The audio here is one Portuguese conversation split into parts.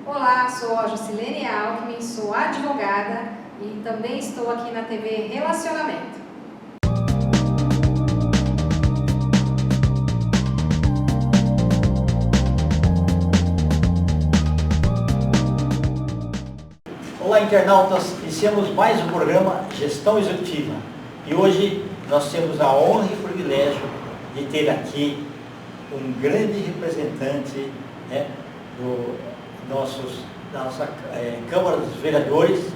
Olá, sou a Jusilene Alckmin, sou advogada e também estou aqui na TV Relacionamento. Olá, internautas, iniciamos mais um programa Gestão Executiva e hoje nós temos a honra e o privilégio de ter aqui um grande representante da nossa Câmara dos Vereadores,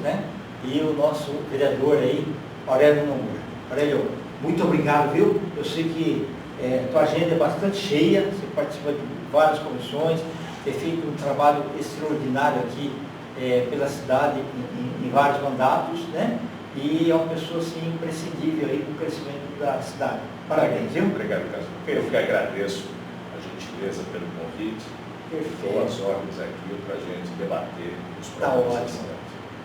e o nosso vereador aí, Aurélio Nomura. Aurélio, muito obrigado, viu? Eu sei que tua agenda é bastante cheia, você participa de várias comissões, tem feito um trabalho extraordinário aqui pela cidade em vários mandatos, e é uma pessoa assim, imprescindível aí no crescimento da cidade. Parabéns, viu? Obrigado, Cássio. Eu que agradeço a gentileza pelo convite. Estou às ordens aqui para a gente debater os problemas da cidade.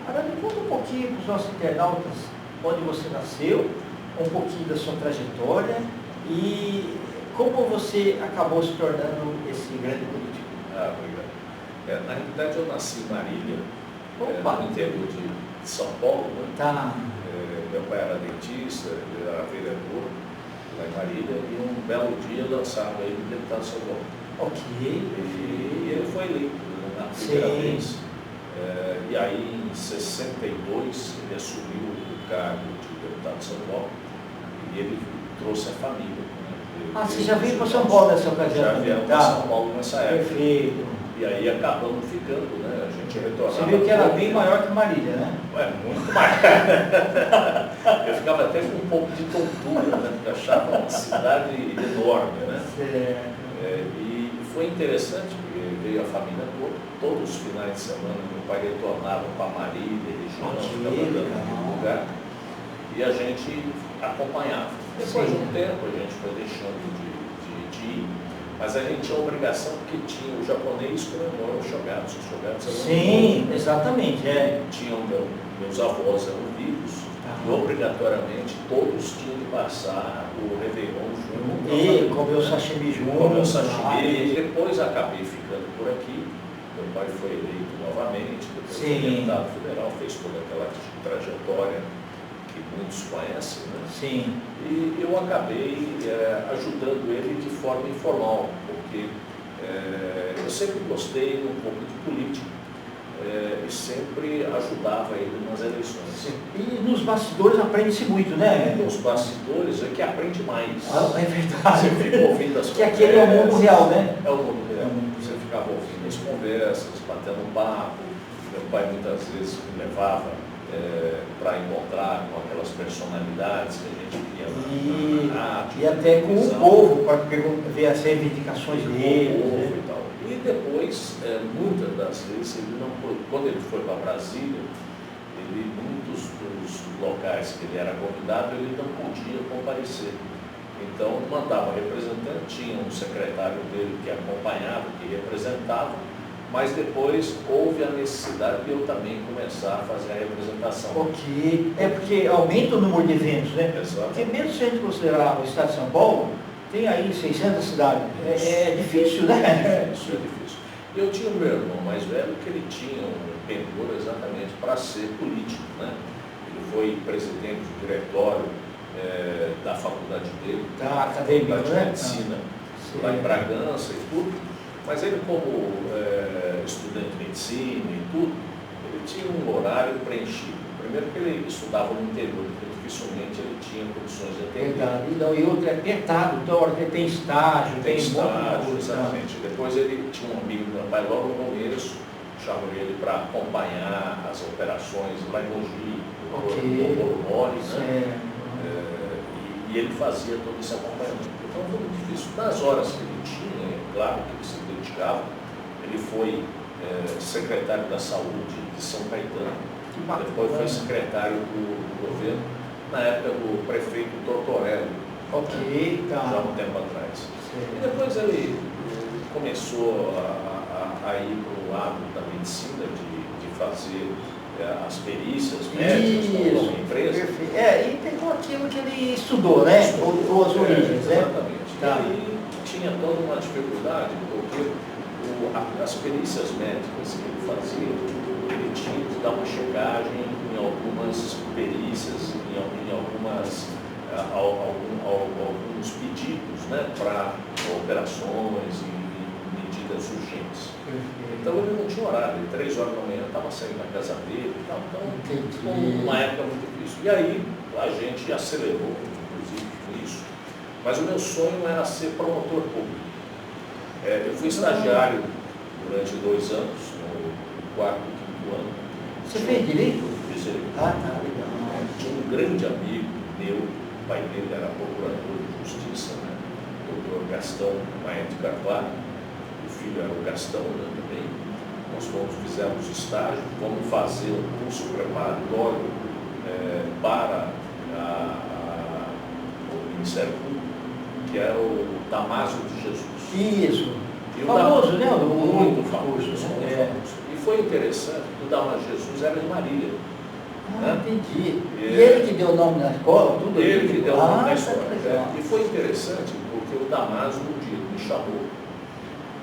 Agora me conta um pouquinho para os nossos internautas onde você nasceu, um pouquinho da sua trajetória e como você acabou se tornando esse grande político. Obrigado. Na realidade, eu nasci em Marília, no interior de São Paulo. Meu pai era dentista, ele era vereador lá em Marília, e um belo dia lançaram ele deputado estadual. E ele foi eleito na primeira vez. E aí, em 62, ele assumiu o cargo de deputado estadual e ele trouxe a família. Você já veio para São Paulo nessa ocasião? Já veio para São Paulo nessa época. Perfeito. E aí acabamos ficando, A gente retornava. Você viu que era bem maior que Marília, né? Muito maior. Eu ficava até com um pouco de tontura, porque achava uma cidade enorme, E foi interessante, porque veio a família todos os finais de semana, meu pai retornava para Marília, região, ficava dando em lugar, e a gente acompanhava. Depois de um tempo a gente foi deixando de ir, mas a gente tinha a obrigação, porque tinha o japonês comemorou os shogatsu. Sim, exatamente. Tinham meus avós eram vivos, e obrigatoriamente todos tinham que passar o Réveillon junto. E comer o sashimi junto. E depois acabei ficando por aqui. Meu pai foi eleito novamente, depois foi deputado federal, fez toda aquela trajetória que muitos conhecem, Sim. E eu acabei ajudando ele de forma informal, porque eu sempre gostei um pouco de política e sempre ajudava ele nas eleições. Sim. E nos bastidores aprende-se muito, né? Nos bastidores é que aprende mais. É verdade. Você fica ouvindo as conversas. Que aquele é o mundo real, né? É o mundo real. Você ficava ouvindo as conversas, batendo um papo. Meu pai muitas vezes me levava para encontrar com aquelas personalidades que a gente via na rádio. E até com o povo, para ver as reivindicações dele. E tal. E depois, muitas das vezes, quando ele foi para Brasília, muitos dos locais que ele era convidado, ele não podia comparecer. Então, mandava representante, tinha um secretário dele que acompanhava, que representava, mas depois houve a necessidade de eu também começar a fazer a representação. Porque aumenta o número de eventos, né? Exato. Porque mesmo se a gente considerar o estado de São Paulo, tem aí 600 cidades. É difícil, né? Isso é difícil. Eu tinha o meu irmão mais velho que ele tinha um pendor exatamente para ser político, Ele foi presidente do diretório da faculdade dele, acadêmica, de medicina, lá em Bragança e tudo. Mas ele, como estudante de medicina e tudo, ele tinha um horário preenchido. Primeiro que ele estudava no interior, porque dificilmente ele tinha condições de atender. E outro é apertado, então a hora que ele tem estágio, exatamente. Depois ele tinha um amigo do meu pai, logo no começo, chamou ele para acompanhar as operações lá em Mogi, no Polonório, e ele fazia todo esse acompanhamento. Então foi muito difícil. Nas horas que ele tinha, é claro que ele se dedicava, ele foi secretário da Saúde de São Caetano, depois foi secretário do governo, na época do prefeito Tortorelli, já um tempo atrás. E depois ele começou a ir para o lado da medicina, de fazer as perícias médicas com uma empresa. E pegou aquilo que ele estudou, ou as origens, Exatamente. E aí tinha toda uma dificuldade, porque as perícias médicas que ele fazia dar uma checagem em algumas perícias, alguns pedidos, né, para operações e medidas urgentes. Então ele não tinha horário, 3 horas da manhã estava saindo da casa dele e tal. Então, foi uma época muito difícil. E aí a gente acelerou, inclusive, com isso. Mas o meu sonho era ser promotor público. Eu fui estagiário durante 2 anos, no 4º e 5º ano. Você fez direito? Fiz direito. Ah, tá, legal. Tinha um grande amigo meu, o pai dele era procurador de justiça, né? O Dr. Gastão Maia de Carvalho, o filho era o Gastão, né, também. Nós fizemos estágio, fomos fazer um curso preparatório para o Ministério Público, que era o Damásio de Jesus. Isso. E o Famoso, né? Muito famoso. Curso, Muito né? famoso. E foi interessante, o Damásio de Jesus era de Marília. Ah, entendi. E ele que deu o nome na escola, tudo? Ele que deu o nome na escola. Tá legal. E foi interessante, porque o Damásio um dia me chamou.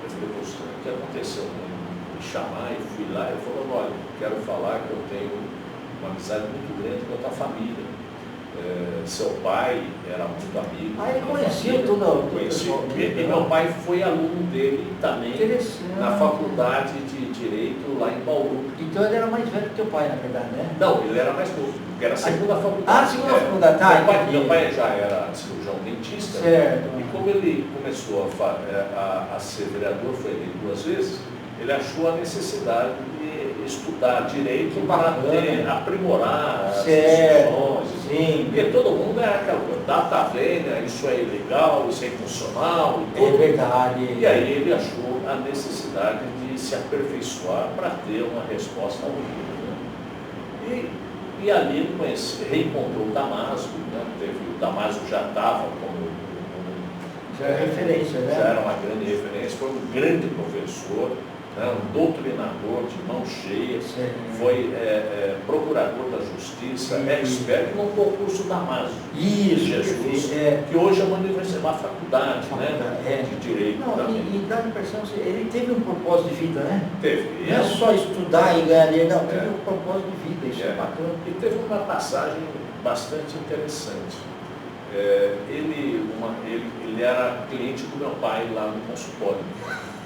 Eu falei, poxa, o que aconteceu? Me chamar e fui lá e falou, olha, quero falar que eu tenho uma amizade muito grande com a tua família. Seu pai era muito amigo. Ah, ele conhecia todo pessoal. E meu pai foi aluno dele também na faculdade de Direito lá em Bauru. Então ele era mais velho que teu pai, na verdade, né? Não, ele era mais novo, porque era a segunda faculdade. Ah, segunda faculdade, tá. Meu pai já era cirurgião dentista. Certo. E como ele começou a ser vereador, foi eleito 2 vezes, ele achou a necessidade de estudar direito para aprimorar as decisões. Sim. Porque todo mundo é aquela coisa, data vênia, isso é ilegal, isso é inconstitucional. É verdade. E aí ele achou a necessidade de se aperfeiçoar para ter uma resposta ao mundo. Né? E ali ele reencontrou o Damásio, né? O Damásio já estava como já é referência, né? Já era uma grande referência, foi um grande professor, né? Um doutrinador de mão cheia, foi procurador da justiça, expert no concurso Damásio. Isso, Jesus, que hoje é uma faculdade, né? De direito. Não, e dá a impressão que ele teve um propósito de vida, né? Teve. Não é só estudar e ganhar dinheiro, não, teve um propósito de vida, isso é bacana. E teve uma passagem bastante interessante. Ele era cliente do meu pai lá no consultório.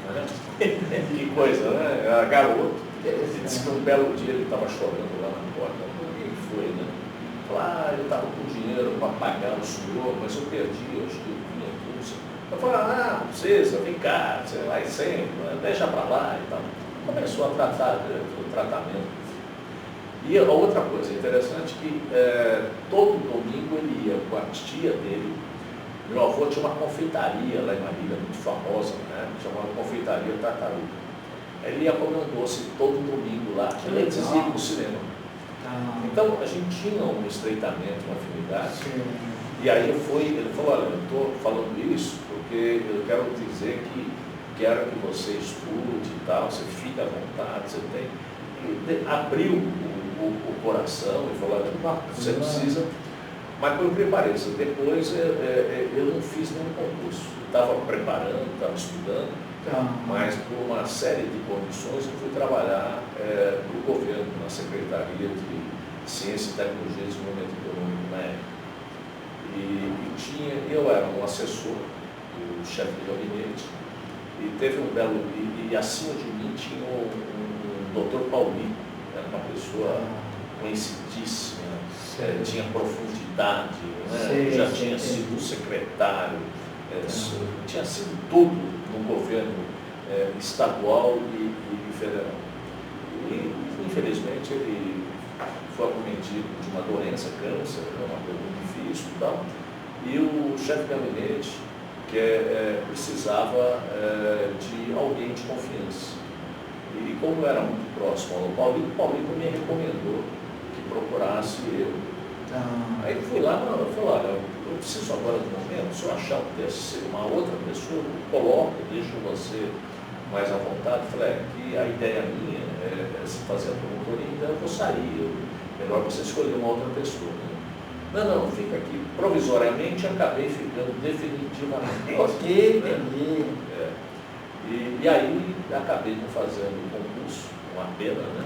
Né? Que coisa, né? Era garoto. Ele disse que um belo dia ele estava chorando lá na porta. O que foi, né? Falou, eu estava com dinheiro para pagar o senhor, mas eu perdi, acho que minha bolsa. Eu falei, não precisa, vem cá, você vai sempre, deixa para lá e tal. Começou a tratar do tratamento. E a outra coisa interessante é que todo domingo ele ia com a tia dele. Meu avô tinha uma confeitaria lá em Marília, muito famosa, né? Chamada Confeitaria Tartaruga. Ele ia comer um doce todo domingo lá, antes de ir para o cinema. Então a gente tinha um estreitamento, uma afinidade. E aí ele falou, olha, eu estou falando isso porque eu quero dizer que quero que você estude e tal, você fica à vontade, você tem. E abriu o coração e falou, olha, você precisa. Mas por que pareça, depois eu não fiz nenhum concurso. Estava preparando, estava estudando, mas por uma série de condições eu fui trabalhar no governo, na Secretaria de Ciência, Tecnologia e Desenvolvimento Econômico na época. Eu era um assessor do chefe de gabinete, e teve um belo. E acima de mim tinha um Dr. Paulinho, que era uma pessoa conhecidíssima. Tinha profundidade, né? Já tinha sido secretário, tinha sido tudo no governo estadual e federal. E, infelizmente, ele foi acometido de uma doença, câncer, uma coisa muito difícil e tal. E o chefe de gabinete precisava de alguém de confiança. E como eu era muito próximo ao Paulinho, o Paulinho me recomendou procurasse eu. Aí fui lá, eu falei, olha, eu preciso agora do momento, se eu achar que deve ser uma outra pessoa, eu coloco, deixo você mais à vontade. Eu falei, que a ideia minha é se fazer a promotoria, então eu vou sair, melhor você escolher uma outra pessoa. Né? Não, fica aqui. Provisoriamente acabei ficando definitivamente. Ok, E aí acabei não fazendo o concurso, uma pena, né?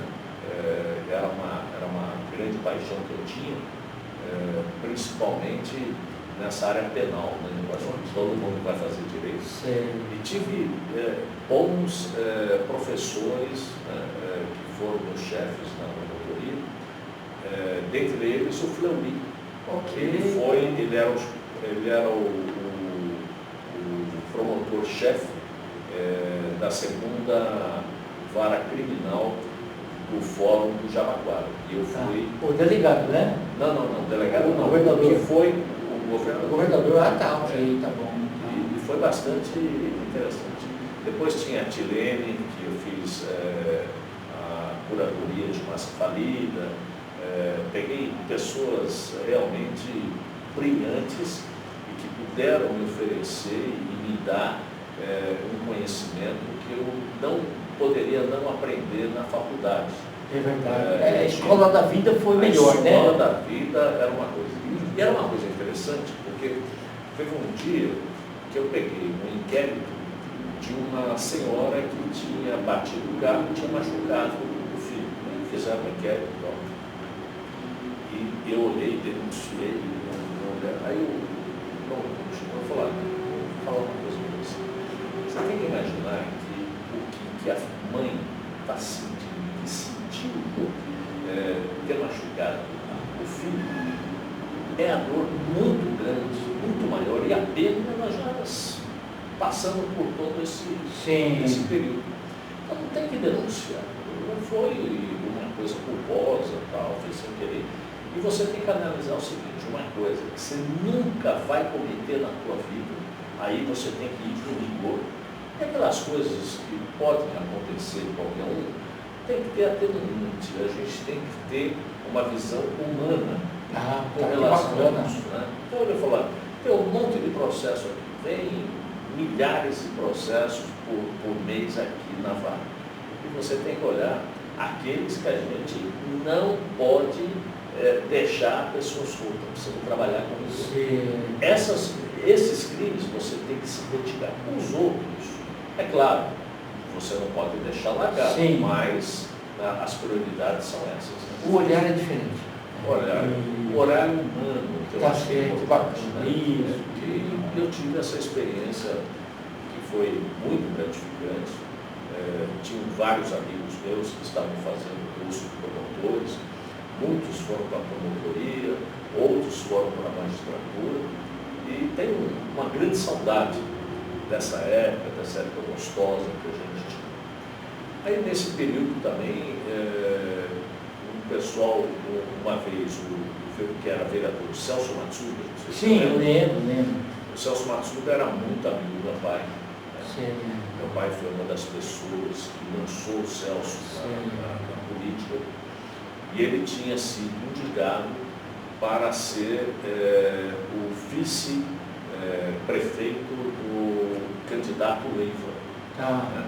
era uma grande paixão que eu tinha, principalmente nessa área penal, né? Eu acho que todo mundo vai fazer direito. Sim. E tive bons professores, né, que foram meus chefes na promotoria, dentre eles o Fleury. Ok. Ele era o promotor-chefe da segunda vara criminal do Fórum do Jabaquara. E eu fui... O delegado, né? Não, delegado O não. governador. Que foi o governador. O governador, tá, ok, tá bom. E foi bastante interessante. Depois tinha a Tilene, que eu fiz a curadoria de massa falida. Peguei pessoas realmente brilhantes e que puderam me oferecer e me dar um conhecimento que eu não poderia não aprender na faculdade. É verdade. A escola da vida foi melhor, né? A escola da vida era uma coisa. E era uma coisa interessante, porque teve um dia que eu peguei um inquérito de uma senhora que tinha batido o carro e tinha machucado o filho. E fizeram um inquérito. E eu olhei, denunciei, aí eu vou falar uma coisa para você. Você tem que imaginar que o que a mãe está sentindo, que sentiu ter machucado o filho, é a dor muito grande, muito maior, e a pena nós já passamos por todo esse período. Então não tem que denunciar, não foi uma coisa culposa, tal, foi sem querer. E você tem que analisar o seguinte, uma coisa que você nunca vai cometer na tua vida, aí você tem que ir com rigor. E aquelas coisas que podem acontecer com qualquer um, tem que ter atenuante, a gente tem que ter uma visão humana com relação a isso. Né? Então eu vou falar, tem um monte de processo aqui, tem milhares de processos por mês aqui na vara. E você tem que olhar aqueles que a gente não pode deixar a pessoa solta, precisa trabalhar com isso. Esses crimes você tem que se retirar. Os outros, é claro, você não pode deixar largar, mas as prioridades são essas. Né? O olhar é diferente. O horário humano, que eu acho que é importante, né? Isso. E eu tive essa experiência que foi muito gratificante. Tinha vários amigos meus que estavam fazendo curso de promotores, muitos foram para a promotoria, outros foram para a magistratura, e tenho uma grande saudade dessa época gostosa que a gente tinha. Aí nesse período também, um pessoal, uma vez, que era vereador, o Celso Matsuda. Sim, eu lembro. O Celso Matsuda era muito amigo do meu pai. Sim. Meu pai foi uma das pessoas que lançou o Celso na política. E ele tinha sido indicado para ser o vice-prefeito do candidato Leiva. Né?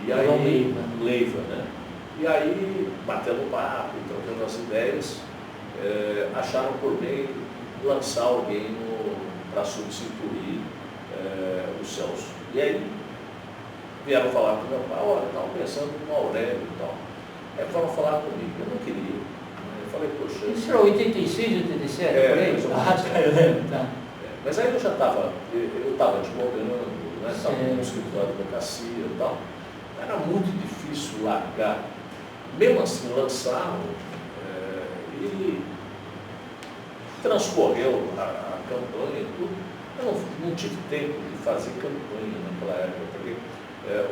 E aí, Leiva, né? E aí, batendo papo, trocando as ideias, acharam por bem lançar alguém para substituir o Celso. E aí, vieram falar com o meu pai, olha, estavam pensando no Aurélio e tal. Aí foram falar comigo, eu não queria. Eu falei, poxa... Isso era 86, 87? Eu lembro. Mas aí eu já estava, advogando, né, estava no escritório de advocacia e tal. Era muito difícil largar. Mesmo assim, lançaram e transcorreu a campanha e tudo. Eu não tive tempo de fazer campanha naquela época, porque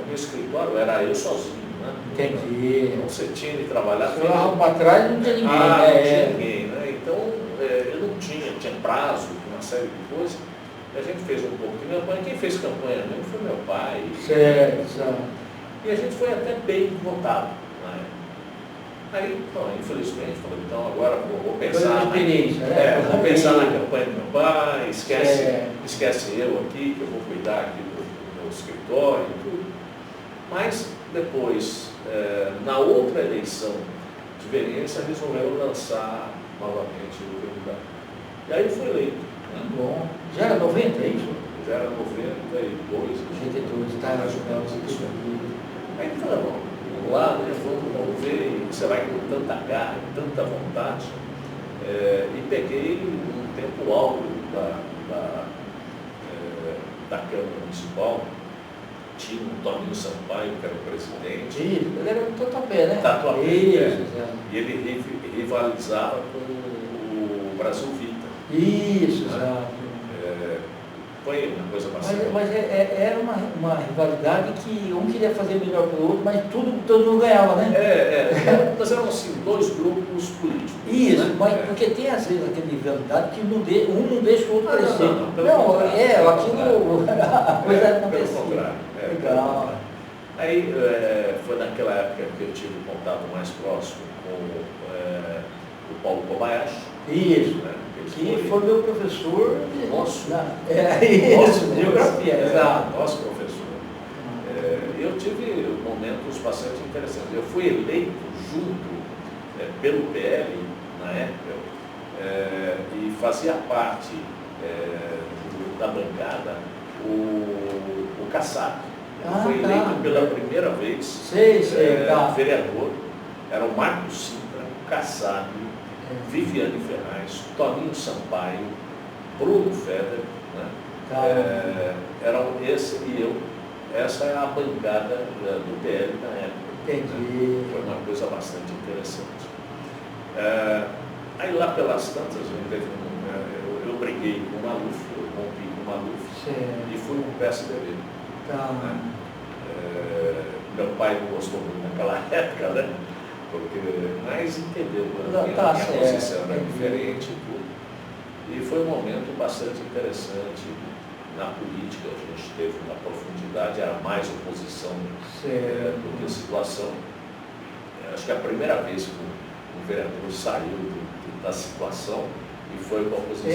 o meu escritório era eu sozinho. Entendi. Então você tinha de trabalhar. Se eu arrumo para trás, não tinha ninguém. Não tinha ninguém, né? Então eu não tinha prazo, uma série de coisas. A gente fez um pouco de campanha. Quem fez campanha mesmo foi meu pai. Certo. E a gente foi até bem votado. Né? Aí, então, infelizmente, falei, então agora vou pensar. Vou pensar na campanha do meu pai, esquece eu aqui, que eu vou cuidar aqui do meu escritório e tudo. Mas depois, na outra eleição de vereança, resolveu lançar novamente o candidato. E aí foi eleito. Né? Bom. Já era 90, é isso? Já era 92. 92, tá? Aí ele falou, bom, vamos lá, né? Vamos ver. você vai com tanta garra, com tanta vontade, e peguei um tempo áureo da Câmara Municipal. Tinha o Toninho Sampaio, que era o presidente. Isso, ele era do Tatuapé, né? Tatuapé, Isso, e ele rivalizava com o Brasil Vita. Isso, exato. Foi uma coisa bastante... Mas era uma rivalidade que um queria fazer melhor que o outro, mas todo mundo ganhava, né? Mas eram assim, dois grupos políticos. Isso, né? mas porque tem às vezes aquela rivalidade que um não deixa o outro crescer. Não, pelo contrário, a coisa pelo acontecia. contrário. Legal. Aí foi naquela época que eu tive contato mais próximo com o Paulo Kobayashi. Isso, né? que foi meu professor. Nosso. Isso, geografia, exato. Nosso professor. Eu tive momentos bastante interessantes. Eu fui eleito junto pelo PL, na época, e fazia parte da bancada o Kassab. Ele foi eleito pela primeira vez vereador. Era o Marcos Sintra, o Kassab, Viviane Ferraz, Toninho Sampaio, Bruno Feder, né? Eram esse e eu. Essa é a bancada do PL na época. Entendi. Foi uma coisa bastante interessante. Aí lá pelas tantas, eu briguei com o Maluf, eu rompi com o Maluf e fui com o PSDB. Né? Meu pai não gostou muito naquela época, né? Mas entendeu, a minha posição era diferente e tudo. E foi um momento bastante interessante na política. A gente teve uma profundidade, era mais oposição do que situação. Acho que a primeira vez que o vereador saiu da situação e foi com a oposição.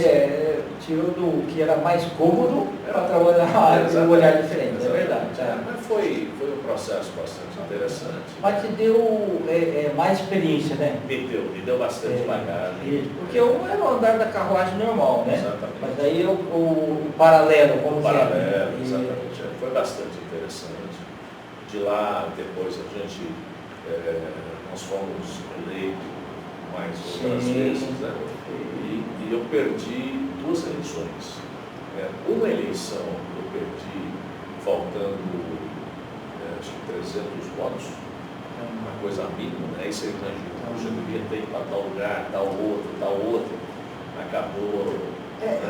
Tirou do que era mais cômodo para trabalhar de um olhar diferente, é verdade. Mas foi um processo bastante interessante. Mas te deu mais experiência, né? Me deu bastante bagagem. Porque um era o andar da carruagem normal, né? Exatamente. Mas aí o paralelo, como paralelo, exatamente. Foi bastante interessante. De lá, depois nós fomos eleitos mais outras vezes, né? E eu perdi 2 eleições. Uma eleição eu perdi faltando acho que 300 votos, uma coisa mínima, né? Aí você imagina, eu devia ter ido para tal lugar, tal outro, acabou.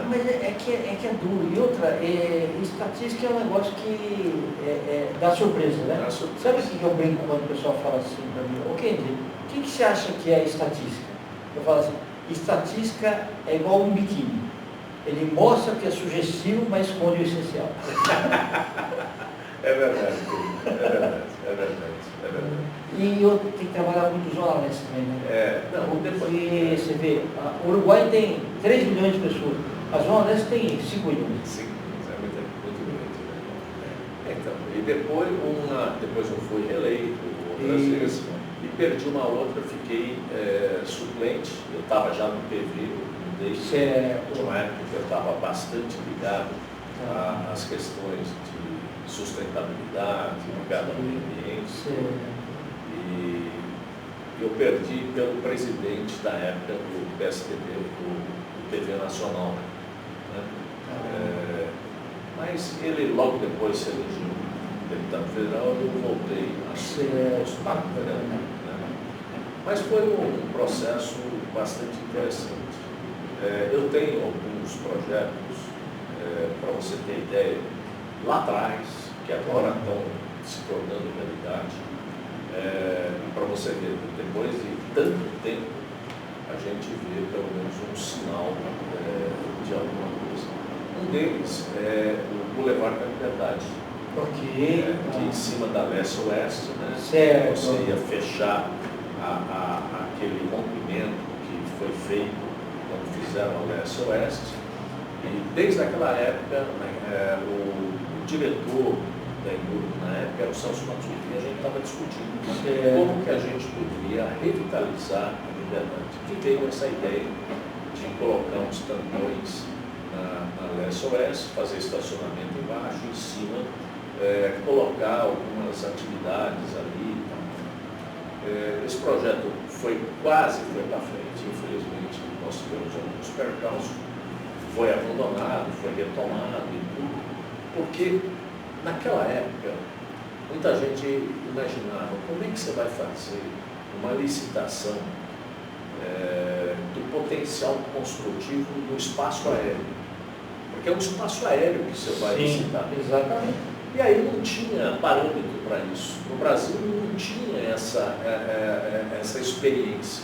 Mas é que é duro. E outra, estatística é um negócio que dá surpresa, né? Sabe o que eu brinco quando o pessoal fala assim para mim? Ok, o que você acha que é estatística? Eu falo assim, estatística é igual um biquíni. Ele mostra que é sugestivo, mas esconde o essencial. É verdade. E eu tenho que trabalhar muito zona leste também, né? Porque você vê, o Uruguai tem 3 milhões de pessoas, a zona leste tem 5 milhões. 5 milhões, é muito grande. Né? Então, e depois eu fui reeleito outras vezes, e perdi uma outra, fiquei suplente. Eu estava já no PV, de uma época que eu estava bastante ligado às questões de sustentabilidade, ligado ao meio ambiente. E eu perdi pelo presidente da época do PSDB, do PV Nacional. Né? Mas ele logo depois se elegeu deputado federal e eu voltei a ser vereador. Né? Mas foi um processo bastante interessante. Eu tenho alguns projetos, para você ter ideia, lá atrás, que agora estão se tornando realidade. Para você ver, depois de tanto tempo, a gente vê pelo menos um sinal de alguma coisa. Um deles é o Boulevard da Liberdade, que em cima da leste-oeste, né? Você ia fechar aquele rompimento que foi feito quando fizeram a leste-oeste. E desde aquela época, o diretor da Enurb na época era o Celso Mazzulli, e a gente estava discutindo como que a gente poderia revitalizar a Liberdade. Que veio essa ideia de colocar uns tampões na leste-oeste, fazer estacionamento embaixo, em cima, colocar algumas atividades ali. Esse projeto quase foi para frente, infelizmente nós tivemos alguns percalços, foi abandonado, foi retomado e tudo, porque naquela época muita gente imaginava como é que você vai fazer uma licitação do potencial construtivo do espaço aéreo, porque é um espaço aéreo que você vai licitar. Exatamente. E aí não tinha parâmetro para isso. No Brasil não tinha essa experiência.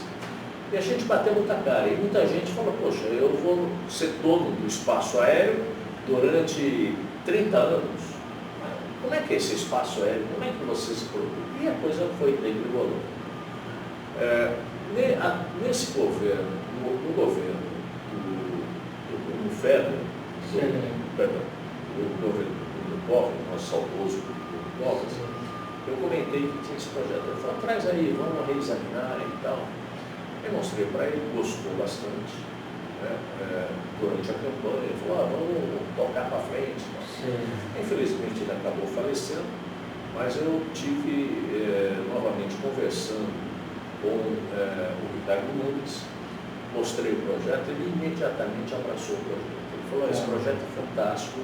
E a gente bateu muita cara. E muita gente falou, poxa, eu vou ser dono do espaço aéreo durante 30 anos. Como é que é esse espaço aéreo? Como é que você se produz? E a coisa foi degringolando. Nesse governo, no governo do Federer, do governo do Covas, nosso saudoso do Covas, eu comentei que tinha esse projeto. Ele falou, traz aí, vamos reexaminar e tal. Eu mostrei para ele, gostou bastante, né? Durante a campanha. Ele falou, vamos tocar para frente. Infelizmente ele acabou falecendo, mas eu tive novamente conversando com o Ricardo Nunes, mostrei o projeto, ele imediatamente abraçou o projeto. Ele falou, esse projeto é fantástico.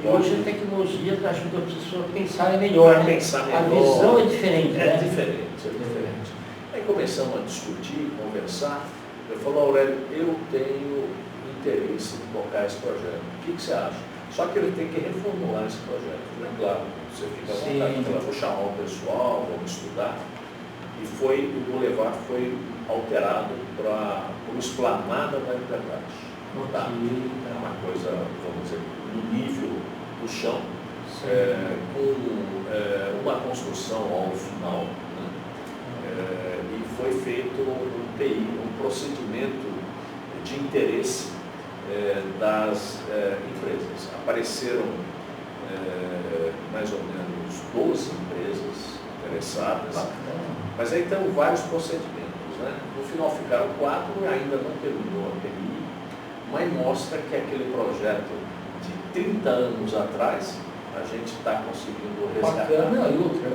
E hoje a tecnologia ajuda a pessoa a pensar melhor, né? A visão é diferente, É diferente. Aí começamos a discutir, conversar. Ele falou, Aurélio, eu tenho interesse em tocar esse projeto. O que você acha? Só que ele tem que reformular esse projeto. Não é claro, você fica à vontade, eu vou chamar o pessoal, vamos estudar. E o Boulevard foi alterado para o Esplanada da Liberdade. Tá? É uma coisa, vamos dizer, no nível do chão, com uma construção ao final. Né? E foi feito um PI, um procedimento de interesse das empresas. Apareceram mais ou menos 12 empresas interessadas, mas aí tem vários procedimentos. Né? No final ficaram 4 e ainda não terminou a PI, mas mostra que aquele projeto de 30 anos atrás, a gente está conseguindo resgatar. Bacana, e outra,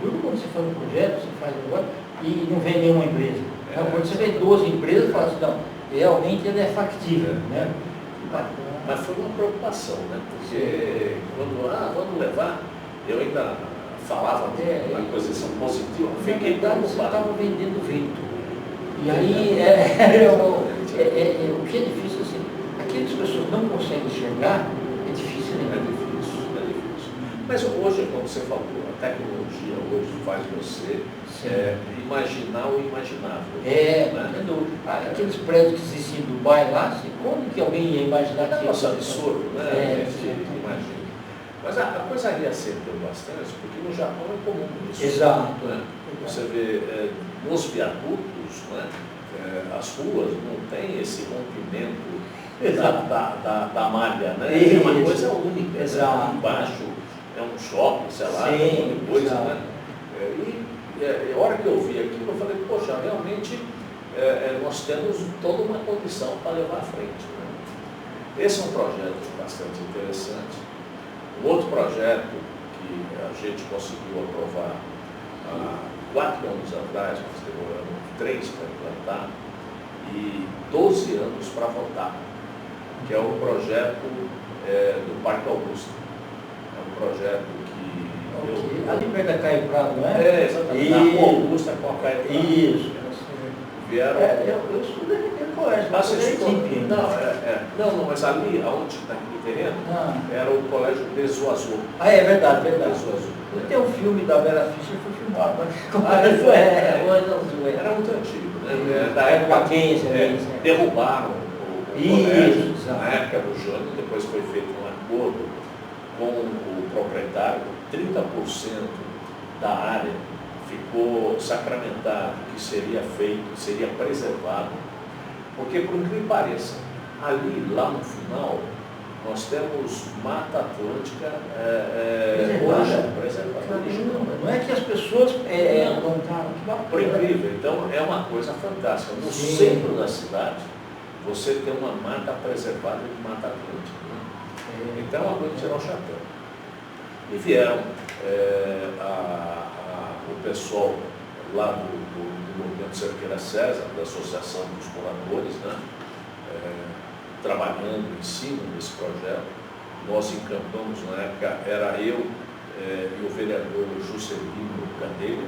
quando você faz um projeto, você faz um negócio e não vem nenhuma empresa. Quando você vê 12 empresas, fala assim, não, realmente ele é factível. Né? Mas foi uma preocupação, né? Porque quando, vamos levar, eu ainda falava uma coisa assim positiva, fiquei preocupado. Você estava vendendo vento. E aí, o que é difícil, assim, aquelas pessoas não conseguem enxergar, é difícil, né? É difícil. Mas hoje, como você falou, a tecnologia hoje faz você imaginar o imaginável. Né? Aqueles prédios que existem em Dubai lá, como que alguém ia imaginar aquilo? Nossa, absurdo, né? A gente imagina. Mas a coisa reacendeu bastante, porque no Japão é comum isso. Exato. Né? Você vê nos viadutos, né? As ruas não tem esse rompimento da malha, né? É uma coisa única. Exato. Embaixo é um shopping, sei lá, alguma coisa, né? E a hora que eu vi aquilo, eu falei, poxa, realmente nós temos toda uma condição para levar à frente. Né? Esse é um projeto bastante interessante. Um outro projeto que a gente conseguiu aprovar há 4 anos atrás, nós demoramos 3 para implantar, e 12 anos para votar, que é o projeto do Parque Augusta. É um projeto que... Ali perto da Caio Prado, não é? Exatamente. Na Augusta com a Caio Prado. Isso. Vieram... eu estudei naquele colégio, mas você equipe. Não, mas ali, onde está aquele terreno, era o Colégio Bezoazul. É verdade. Bezoazul. Tem um filme da Vera Fischer que foi filmado, Era muito antigo, né? Da época Mackenzie, derrubaram o colégio na época do Jânio, depois foi feito um acordo com o proprietário, 30% da área ficou sacramentado, que seria feito, seria preservado, porque, por incrível que pareça, ali, lá no final, nós temos Mata Atlântica preservada. Não é que as pessoas plantaram, por incrível, então é uma coisa fantástica. No centro da cidade, você tem uma mata preservada de Mata Atlântica. Né? Então é uma coisa de tirar o chapéu. E vieram o pessoal lá do movimento Cerqueira César, da Associação dos Moradores, né? Trabalhando em cima desse projeto. Nós encampamos, na época, era eu e o vereador Juscelino Candeiro,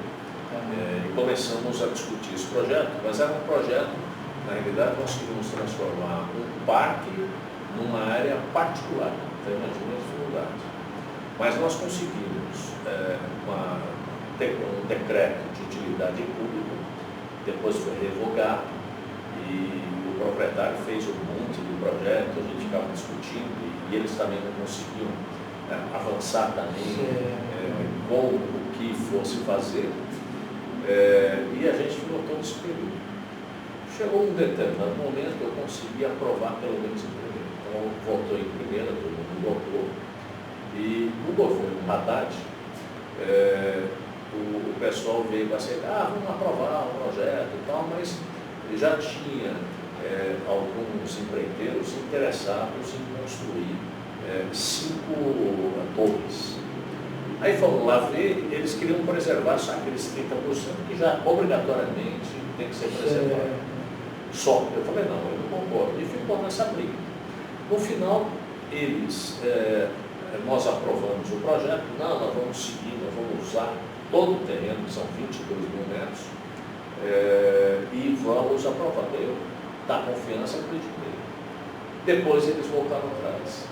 e começamos a discutir esse projeto, mas era um projeto, na realidade, nós queríamos transformar um parque numa área particular, então imagina a dificuldade. Mas nós conseguimos um decreto de utilidade pública, depois foi revogado, e o proprietário fez um monte de projeto, a gente ficava discutindo, e eles também não conseguiam avançar também com o que fosse fazer, e a gente ficou todo esse período. Chegou um determinado momento, eu consegui aprovar pelo menos em primeiro. Então, votou em primeira, todo mundo votou. E no governo Haddad, o pessoal veio para aceitar, vamos aprovar o projeto e tal, mas já tinha alguns empreiteiros interessados em construir 5 torres. Aí fomos lá ver, eles queriam preservar só aqueles 30% que já obrigatoriamente tem que ser preservado. Só. Eu falei, não, eu não concordo. E ficou nessa briga. No final, nós aprovamos o projeto, não, nós vamos seguir, nós vamos usar todo o terreno, que são 22 mil metros, e vamos aprovar. Eu, da confiança, acreditei. Depois eles voltaram atrás.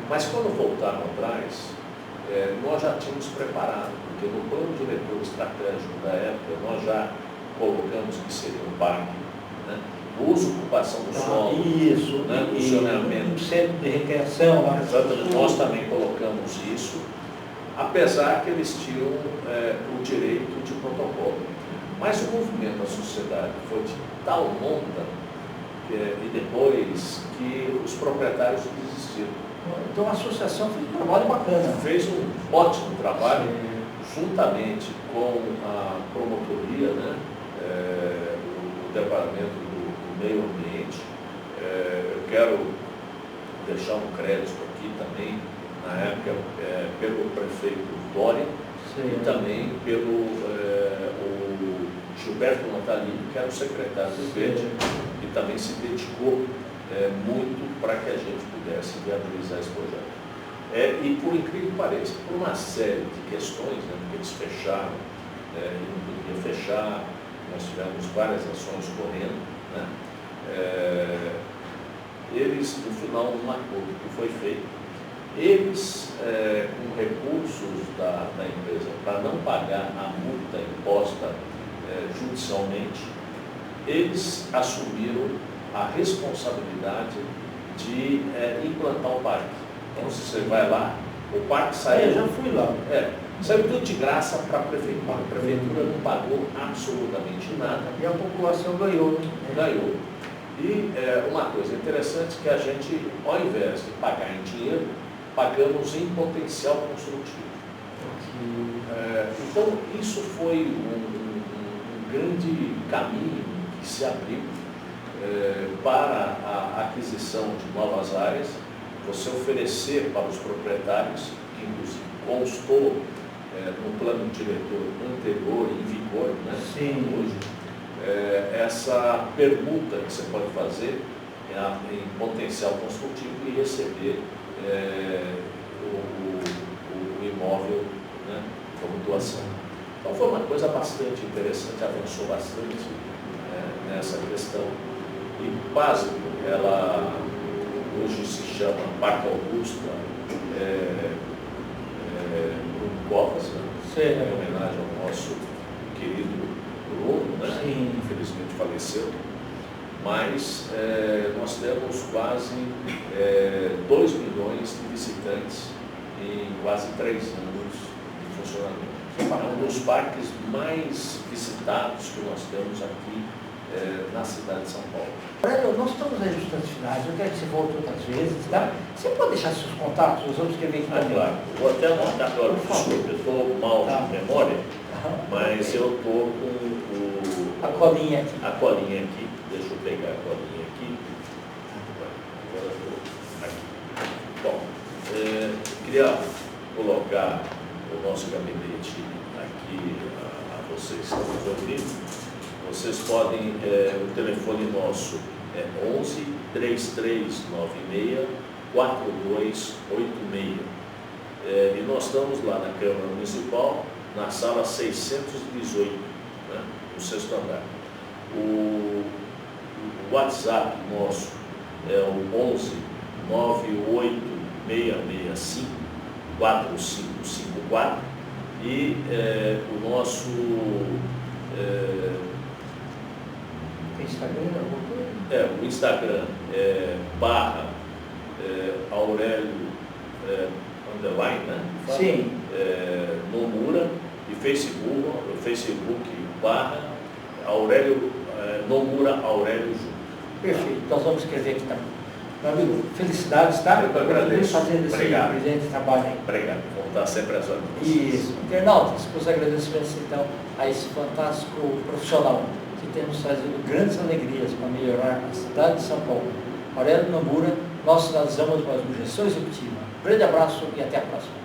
Mas quando voltaram atrás, nós já tínhamos preparado, porque no plano diretor estratégico da época, nós já colocamos que seria um parque, né? Uso, ocupação do solo, isso, né? Funcionamento. Um centro de recreação. Lá. Exatamente, nós também colocamos isso, apesar que eles tinham o direito de protocolo. Mas o movimento da sociedade foi de tal monta, e depois que os proprietários desistiram. Então a associação fez um trabalho bacana. Fez um ótimo trabalho, juntamente com a promotoria, né? O departamento do meio ambiente. Eu quero deixar um crédito aqui também, na época, pelo prefeito Dória, e também pelo o Gilberto Natalini, que era o secretário do Verde, e também se dedicou muito para que a gente pudesse viabilizar esse projeto. E por incrível que pareça, por uma série de questões, né, porque eles fecharam, e não podiam fechar, nós tivemos várias ações correndo, né, eles, no final, um acordo que foi feito, eles, com recursos da empresa, para não pagar a multa imposta judicialmente, eles assumiram a responsabilidade de implantar o parque. Então, se você vai lá, o parque saiu... Eu já fui lá. Saiu tudo de graça para a prefeitura. A prefeitura não pagou absolutamente nada. E a população ganhou. Ganhou. E uma coisa interessante que a gente, ao invés de pagar em dinheiro, pagamos em potencial construtivo. Então, isso foi um grande caminho que se abriu para a aquisição de novas áreas, você oferecer para os proprietários, que inclusive constou no plano diretor anterior, em vigor, né? Sim. Hoje, essa permuta que você pode fazer em potencial construtivo e receber o imóvel, né, como doação. Então foi uma coisa bastante interessante, avançou bastante nessa questão. E básico, ela hoje se chama Parque Augusta Bruno Covas, né? Em homenagem ao nosso querido Bruno, né? Sim. Infelizmente faleceu. Mas nós temos quase 2 milhões de visitantes em quase 3 anos de funcionamento. É um dos parques mais visitados que nós temos aqui na cidade de São Paulo. Aurélio, nós estamos aí nos instantes finais, eu quero que você volte outras vezes, tá? Você pode deixar seus contatos, os outros que vêm aqui também? Claro. Vou até anotar agora, desculpa, eu estou mal de memória, mas eu estou com a colinha aqui. A colinha aqui, deixa eu pegar a colinha aqui. Agora eu estou aqui. Bom, queria colocar o nosso gabinete aqui a vocês estão nos ouvindo, vocês podem, o telefone nosso é 11 3396 4286. E nós estamos lá na Câmara Municipal, na sala 618, né, no 6º andar. O WhatsApp nosso é o 11 98665 4554 e o nosso Tem Instagram, alguma coisa? o Instagram é /Aurélio underline, né? Sim. Nomura e Facebook /Aurélio Nomura Aurélio Júnior. Perfeito, nós vamos escrever aqui também. Meu amigo, felicidades, tá? Eu que agradeço. Fazendo esse Obrigado. brilhante trabalho aí. Obrigado, vamos estar sempre às ordens. Isso, internautas, os agradecimentos então a esse fantástico profissional que tem nos trazido grandes alegrias para melhorar a cidade de São Paulo. Aurélio Nomura, nós finalizamos mais uma gestão executiva. Grande abraço e até a próxima.